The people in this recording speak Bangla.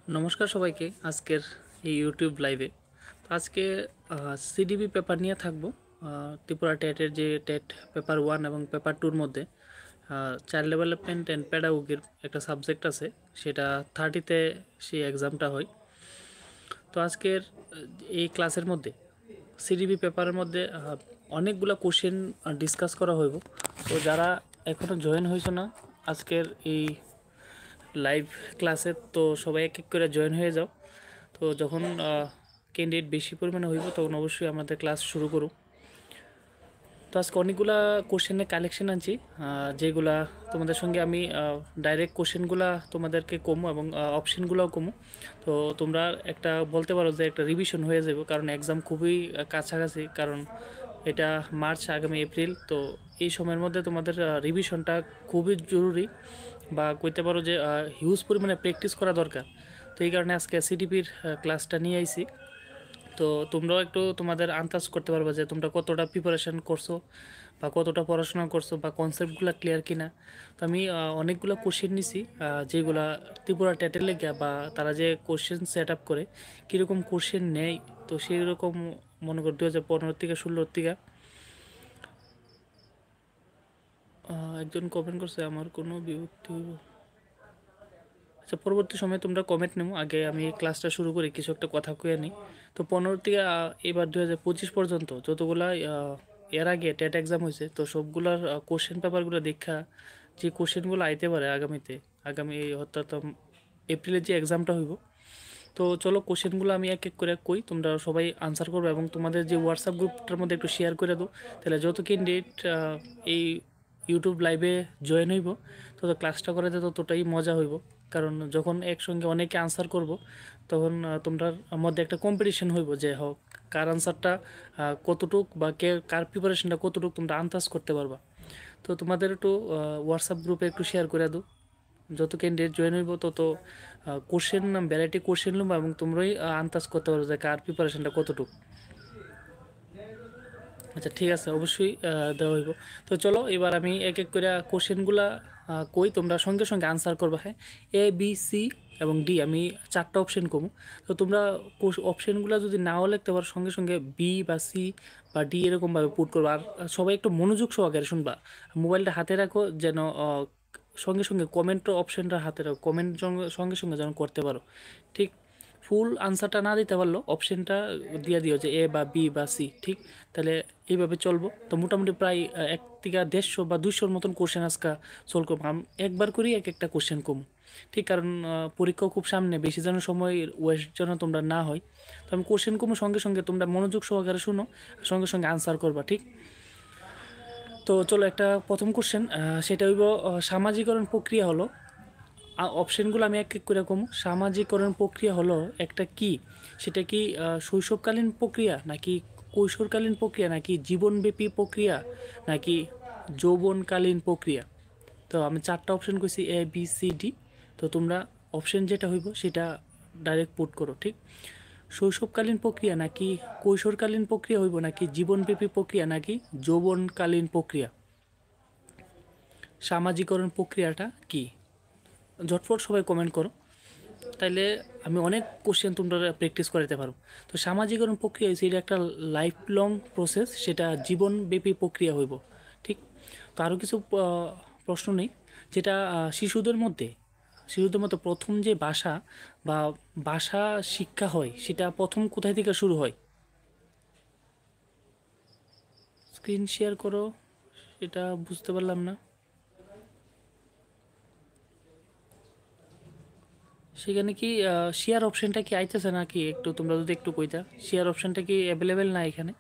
নমস্কার সবাইকে আজকের এই ইউটিউব লাইভে। তো আজকে সিডিবি পেপার নিয়ে থাকবো। ত্রিপুরা টেটের যে টেট পেপার 1 এবং পেপার 2-র মধ্যে চাইল্ড ডেভেলপমেন্ট অ্যান্ড প্যাডাগোগির একটা সাবজেক্ট আছে, সেটা 30-তে সেই এক্সামটা হয়। তো আজকের এই ক্লাসের মধ্যে সিডিবি পেপারের মধ্যে অনেকগুলো কোশ্চেন ডিসকাস করা হইব। তো যারা এখনও জয়েন হয়েছে না আজকের এই লাইভ ক্লাসে, তো সবাই এক এক করে জয়েন হয়ে যাও। তো যখন ক্যান্ডিডেট বেশি পরিমাণে হইব তখন অবশ্যই আমাদের ক্লাস শুরু করুক। তো আজকে অনেকগুলা কোশ্চেনের কালেকশন আনছি, যেগুলা তোমাদের সঙ্গে আমি ডাইরেক্ট কোশ্চেনগুলা তোমাদেরকে কমো এবং অপশনগুলোও কমো। তো তোমরা একটা বলতে পারো যে একটা রিভিশন হয়ে যাবে, কারণ এক্সাম খুবই কাছাকাছি। কারণ এটা মার্চ, আগামী এপ্রিল, তো এই সময়ের মধ্যে তোমাদের রিভিশনটা খুবই জরুরি, বা কইতে পারো যে হিউজ পরিমাণে প্র্যাকটিস করা দরকার। তো এই কারণে আজকে সিডিপির ক্লাসটা নিয়ে আইছি। তো তোমরাও একটু তোমাদের আন্দাজ করতে পারবে যে তোমরা কতটা প্রিপারেশন করছো, বা কতটা পড়াশোনা করছো, বা কনসেপ্টগুলো ক্লিয়ার কিনা। তো আমি অনেকগুলো কোশ্চেন নিছি, যেগুলা ত্রিপুরা টেটের লেগে, বা তারা যে কোশ্চেন সেট আপ করে কীরকম কোশ্চেন নেয়। তো সেই রকম মনে কর 2015 থেকে 16 থেকে একজন কমেন্ট করছে আমার কোনো বিভক্তি হইব। আচ্ছা, পরবর্তী সময়ে তোমরা কমেন্ট নেবো, আগে আমি ক্লাসটা শুরু করি, কিছু একটা কথা কয়ে নিই। তো 15 থেকে এবার 2025 পর্যন্ত যতগুলা এর আগে টেট এক্সাম হয়েছে, তো সবগুলার কোশ্চেন পেপারগুলো দেখা যে কোশ্চেনগুলো আইতে পারে আগামীতে, আগামী অর্থাৎ এপ্রিলের যে এক্সামটা হইব। তো চলো কোশ্চেনগুলো আমি এক এক করে কই, তোমরা সবাই আনসার করবে এবং তোমাদের যে হোয়াটসঅ্যাপ গ্রুপটার মধ্যে একটু শেয়ার করে দাও। তাহলে যত ক্যান্ডিডেট এই ইউটিউব লাইভে জয়েন হইব, তত ক্লাসটা করাতে ততটাই মজা হইব। কারণ যখন একসঙ্গে অনেকে আনসার করব, তখন তোমরার মধ্যে একটা কম্পিটিশন হইব যে হোক কার আনসারটা কতটুক, বা কে কার প্রিপারেশনটা কতটুক তোমরা আন্দাজ করতে পারবা। তো তোমাদের একটু হোয়াটসঅ্যাপ গ্রুপে একটু শেয়ার করে দাও। যত ক্যান্ডিডেট জয়েন হইব তত কোশ্চেন ভ্যারাইটি কোশ্চেন লুম, এবং তোমরাই আন্দাজ করতে পারো যে কার প্রিপারেশনটা কতটুকু। আচ্ছা, ঠিক আছে, অবশ্যই দেওয়া হইব। তো চলো এবার আমি এক এক করে কোশ্চেনগুলা কই, তোমরা সঙ্গে সঙ্গে আনসার করবা। হ্যাঁ, এ বি সি এবং ডি, আমি 4টা অপশন কমু। তো তোমরা অপশনগুলো যদি নাও লিখতে পারো, সঙ্গে সঙ্গে বি বা সি বা ডি এরকমভাবে পুট করবা। আর সবাই একটু মনোযোগ সহকারে শুনবা, মোবাইলটা হাতে রাখো যেন সঙ্গে সঙ্গে কমেন্ট অপশনটা হাতে রাখো, কমেন্ট সঙ্গে সঙ্গে যেন করতে পারো। ঠিক, ফুল আনসারটা না দিতে পারলো অপশনটা দিয়ে দিও যে এ বা বি বা সি। ঠিক, তাহলে এইভাবে চলবো। তো মোটামুটি প্রায় 1 থেকে 150 বা 200-র মতন কোশ্চেন আজকে সলভ করবো। আমি একবার করি এক একটা কোশ্চেন কম। ঠিক, কারণ পরীক্ষাও খুব সামনে, বেশি যেন সময় ওয়েস্ট যেন তোমরা না হয়। তো আমি কোশ্চেন কমো, সঙ্গে সঙ্গে তোমরা মনোযোগ সহকারে শুনো, সঙ্গে সঙ্গে আনসার করবা। ঠিক, তো চলো একটা প্রথম কোশ্চেন, সেটা হইব সামাজিকরণ প্রক্রিয়া হলো, অপশনগুলো আমি এক এক করে কম। সামাজিকরণ প্রক্রিয়া হলো একটা কি, সেটা কি শৈশবকালীন প্রক্রিয়া, নাকি কৈশোরকালীন প্রক্রিয়া, নাকি জীবনব্যাপী প্রক্রিয়া, নাকি যৌবনকালীন প্রক্রিয়া? তো আমি 4টা অপশন কইছি, এ বি সি ডি। তো তোমরা অপশন যেটা হইব সেটা ডাইরেক্ট পুট করো। ঠিক, শৈশবকালীন প্রক্রিয়া নাকি কৈশোরকালীন প্রক্রিয়া হইব, নাকি জীবনব্যাপী প্রক্রিয়া, নাকি যৌবনকালীন প্রক্রিয়া? সামাজিকরণ প্রক্রিয়াটা কি? ঝটফট সবাই কমেন্ট করো, তাইলে আমি অনেক কোশ্চেন তোমরা প্র্যাকটিস করাতে পারো। তো সামাজিকরণ প্রক্রিয়া হচ্ছে এটা একটা লাইফ লং প্রসেস, সেটা জীবনব্যাপী প্রক্রিয়া হইব। ঠিক, তো আরও কিছু প্রশ্ন নেই, যেটা শিশুদের মধ্যে প্রথম যে ভাষা বা ভাষা শিক্ষা হয়, সেটা প্রথম কোথায় থেকে শুরু হয়? স্ক্রিন শেয়ার করো, এটা বুঝতে পারলাম না। সেখানে কি শেয়ার অপশনটা কি আইতেছে নাকি? একটু তোমরা যদি একটু কইতা, শেয়ার অপশনটা কি অ্যাভেলেবেল না এখানে?